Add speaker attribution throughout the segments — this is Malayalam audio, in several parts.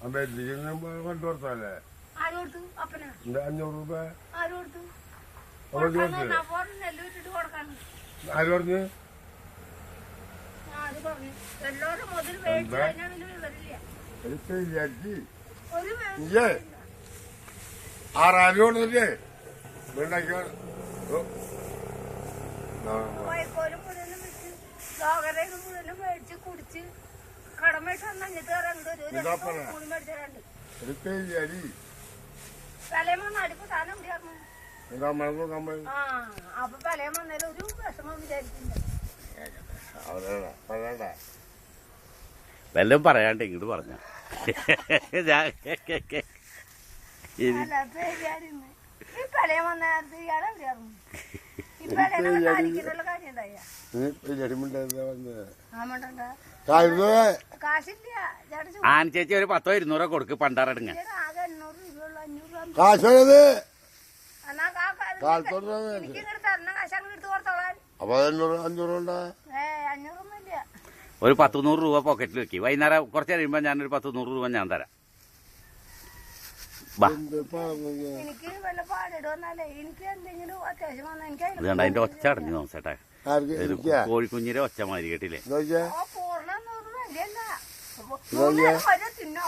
Speaker 1: കണ്ടു കൊടുത്തല്ലേ 500 രൂപ ആര് പറഞ്ഞു? ആറായിരം കൊടുത്തില്ലേ വീണ്ടാക്കി
Speaker 2: കുടിച്ച് കടമേട്ട് അടിപ്പ് താനം അപ്പൊ പലയും വന്നാലും ഒരു വിഷമം വിചാരിക്കുന്നുണ്ട്.
Speaker 3: വല്ലതും പറയാണ്ട് ഇങ്ങോട്ട് പറഞ്ഞ
Speaker 2: ഈ പലയും വന്ന ഇയാളെ എവിടെയായിരുന്നു? ഈ പലയുള്ള കാര്യം ഉണ്ടായ കാശില്ല.
Speaker 3: ആന ചേച്ചി ഒരു 10 200 കൊടുക്ക് പണ്ടാറടുങ്ങ.
Speaker 2: ആകെ 800 രൂപയുള്ള 500 രൂപ
Speaker 3: ഒരു 100 രൂപ പോക്കറ്റിൽ വെക്കി. വൈകുന്നേരം കുറച്ച് കഴിയുമ്പോ ഞാനൊരു 100 രൂപ ഞാൻ തരാം.
Speaker 2: എനിക്ക് വല്ല പാടിട വന്നാലേ എനിക്ക് എന്തെങ്കിലും അത്യാവശ്യം വന്നാൽ എനിക്ക്
Speaker 3: അതുകൊണ്ട് അതിന്റെ ഒച്ച അടഞ്ഞു നോസേട്ടാ. കോഴിക്കുഞ്ഞിന്റെ ഒച്ച മാതിരി കേട്ടില്ലേ?
Speaker 2: പൂർണ്ണ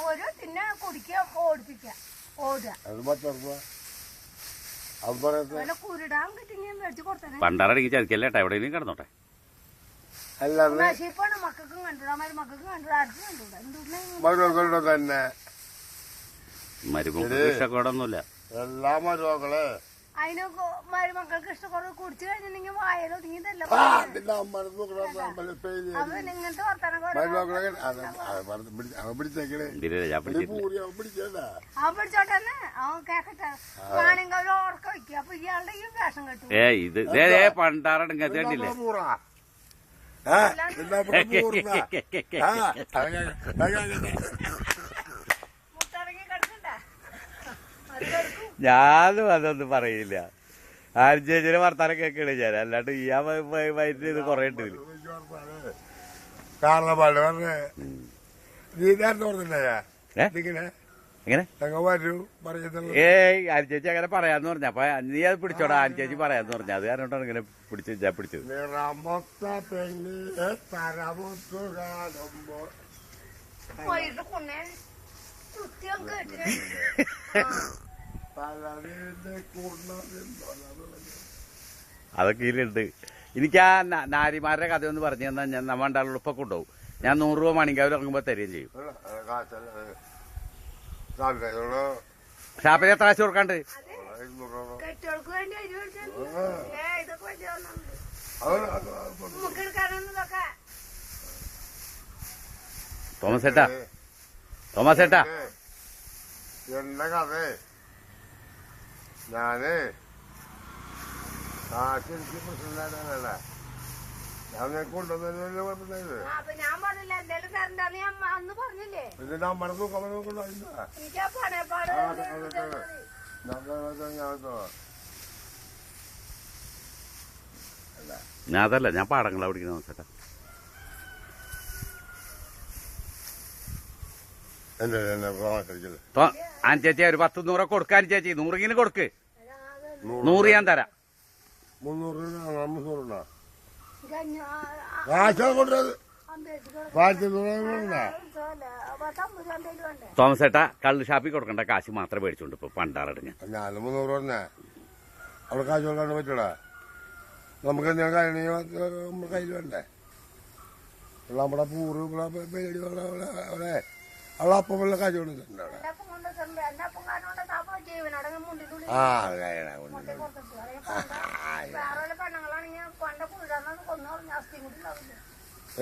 Speaker 2: ഓരോ തിന്ന കുടിക്കുക ഓടിപ്പിക്കുക ഓടുക കുരുടാൻ കിട്ടിങ്ങ മേടിച്ചു കൊടുത്തേ.
Speaker 3: പണ്ടാറടങ്ങി ചതിക്കല്ലേട്ടാ എവിടെയെങ്കിലും കിടന്നോട്ടെ.
Speaker 2: നശീപ്പാണ് മക്കൾക്കും കണ്ടുകൂടാ മക്കൾക്കും കണ്ടുകൂടാ ആർക്കും കണ്ടുകൂടാ.
Speaker 1: തന്നെ
Speaker 3: മരുമക്കൾക്ക് ഇഷ്ടക്കേടൊന്നുമില്ല.
Speaker 1: എല്ലാ മരുമക്കള്
Speaker 2: അതിന് മരുമക്കൾക്ക് ഇഷ്ടക്കുറവ് കുടിച്ചു കഴിഞ്ഞിട്ടുണ്ടെങ്കിൽ വായന ഒതുങ്ങിയതല്ല. ഇങ്ങനത്തെ വർത്തമാനം അവൻ പിടിച്ചോട്ടെ അവൻ കേക്കട്ടെ. വേണമെങ്കിൽ അവര് ഓർക്ക വയ്ക്കുക. അപ്പൊ ഇയാളുടെ ഈ വേഷം കെട്ടു.
Speaker 3: ഇത് പണ്ടാറടങ്ങ കണ്ടില്ലേ? ഞാനും അതൊന്നും പറയില്ല. ആര്ചേച്ചിയുടെ വർത്താനം കേൾക്കണേ ഞാൻ. അല്ലാണ്ട് ഈ വയറ്റിൽ ഇത് കൊറേ ഉണ്ട്. ആര്ചേച്ചി അങ്ങനെ പറയാന്ന് പറഞ്ഞ. അപ്പൊ നീ അത് പിടിച്ചോടാ. ആര്ചേച്ചി പറയാന്ന് പറഞ്ഞ. അത് കാരണോട്ടാണ് ഇങ്ങനെ പിടിച്ചത്. അതൊക്കെ ഇതിലുണ്ട്. എനിക്ക് ആ നാരിമാരുടെ കഥയൊന്ന് പറഞ്ഞു തന്നാൽ ഞാൻ നമ്മളുടെ ഉളുപ്പൊക്കെ കൊണ്ടുപോകും. ഞാൻ 100 രൂപ മണിക്കാവിൽ ഇറങ്ങുമ്പോ തരുകയും ചെയ്യും. ഷാപ്പിൽ എത്ര കാശ് കൊടുക്കാണ്ട്? തോമസ് ഏട്ടാ
Speaker 1: എന്റെ കഥ ഞാന് കാശെനിക്ക് പ്രശ്നമില്ലാതെ ഞാൻ കൊണ്ടുവന്നല്ലോ കുഴപ്പമില്ലായത്. പിന്നെ നമ്മുടെ നോക്കാൻ
Speaker 3: ഞാൻ അതല്ല, ഞാൻ പാടങ്ങളാ പിടിക്കുന്ന ചേട്ടാ. ചേച്ചി ഒരു 10 100 കൊടുക്കാൻ ചേച്ചി. 100 കൊടുക്ക്. 100 ഞാൻ തരാം.
Speaker 1: 300
Speaker 3: തോമസ് ഏട്ടാ കള്ള് ഷാപ്പിൽ കൊടുക്കണ്ട കാശ് മാത്രം മേടിച്ചോണ്ട് ഇപ്പൊ പണ്ടാറടങ്ങ.
Speaker 1: ഞാനും 300 പറഞ്ഞേ. അവിടെ കാശ് കൊടുക്കാണ്ട് പറ്റൂടാ. നമുക്ക് എന്തെങ്കിലും കാര്യം കയ്യിൽ വേണ്ടേ? നമ്മുടെ പൂറ് പേടി അവിടെ അപ്പം വല്ല കാശ് കൊടുക്കുന്നുണ്ട് അവിടെ.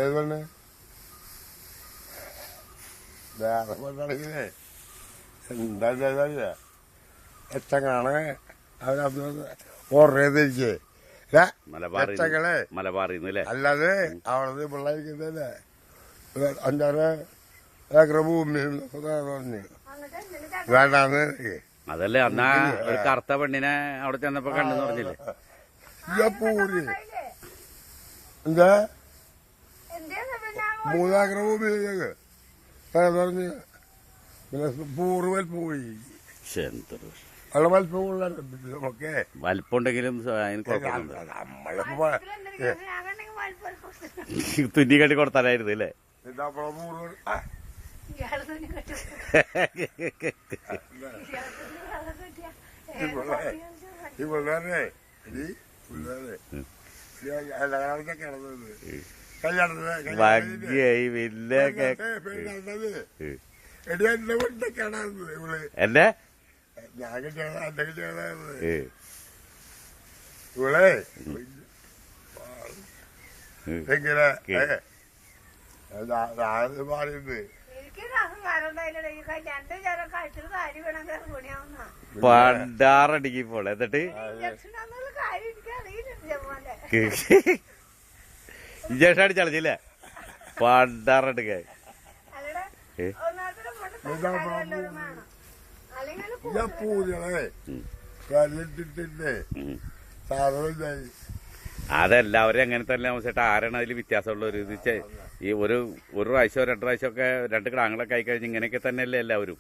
Speaker 1: ഏത് പെണ്ണ്? വേറെ പെണ്ണാണെങ്കിലേ എന്താ എച്ചങ്ങളാണ് ഓർഡർ
Speaker 3: മലബാറിന്നല്ലേ?
Speaker 1: അല്ലാതെ അവിടെ പിള്ളേരിക്കുന്നല്ലേ 5-6 ഏക്കർ ഭൂമി പറഞ്ഞു വേണ്ടാന്ന്.
Speaker 3: അതല്ലേ അന്നാ ഒരു കറുത്ത പെണ്ണിനെ അവിടെ ചെന്നപ്പോ കണ്ടെന്ന് പറഞ്ഞില്ലേ?
Speaker 1: പൂരി എന്താ 3 ഏക്കർ ഭൂമി പറഞ്ഞ് പിന്നെ പൂറ് വലിപ്പം പോയി.
Speaker 3: എന്തൊരു
Speaker 1: അവിടെ വലിപ്പം കൂടുതലുണ്ട് നമുക്ക്.
Speaker 3: വലിപ്പം ഉണ്ടെങ്കിലും അതിന് കുഴപ്പമൊന്നുമില്ല.
Speaker 1: നമ്മളിപ്പോ
Speaker 3: തുന്നി കെട്ടി കൊടുത്താലായിരുന്നു അല്ലേ?
Speaker 1: നമ്മളെ പൂറ് ഈ പിള്ളേരെ എല്ലാവർക്കും കിടന്നത്
Speaker 3: ഭംഗിയായി പിന്നെ
Speaker 1: എടി എന്റെ വീട്ടിലേക്കാണ് ഇവള്.
Speaker 3: എന്നെ
Speaker 1: ഞാൻ എന്റെ ചേർന്നത് ഇവളെ എങ്ങനെ മാറിയത്
Speaker 3: പണ്ടാറടിക്കുമ്പോൾ എന്നിട്ട് ഇഞ്ചക്ഷൻ അടിച്ചളഞ്ഞില്ലേ? പണ്ടാറടിക്കാൻ
Speaker 1: ഞാൻ പൂജകളെ കല്ലിട്ടിട്ടുണ്ട് സാധനം.
Speaker 3: അതെല്ലാവരും അങ്ങനെ തന്നെ ചേട്ടാ. ആരാണ് അതിൽ വ്യത്യാസമുള്ള ഒരു ഇത്? ഈ ഒരു പ്രാവശ്യം 2 പ്രാവശ്യമൊക്കെ 2 കിടാങ്ങളൊക്കെ ആയി കഴിഞ്ഞ് ഇങ്ങനെയൊക്കെ തന്നെയല്ലേ എല്ലാവരും?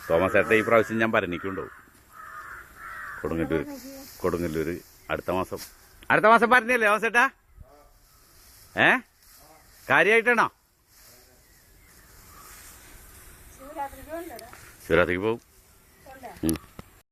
Speaker 3: തോമസ് ചേട്ടാ ഈ പ്രാവശ്യം ഞാൻ ഭരണിക്കുണ്ടാവും. കൊടുങ്ങല്ലൂര് അടുത്ത മാസം പറഞ്ഞല്ലേ തോമസ് ചേട്ടാ? കാര്യമായിട്ടാണോ? ശിവരാത്രിക്ക് പോകും.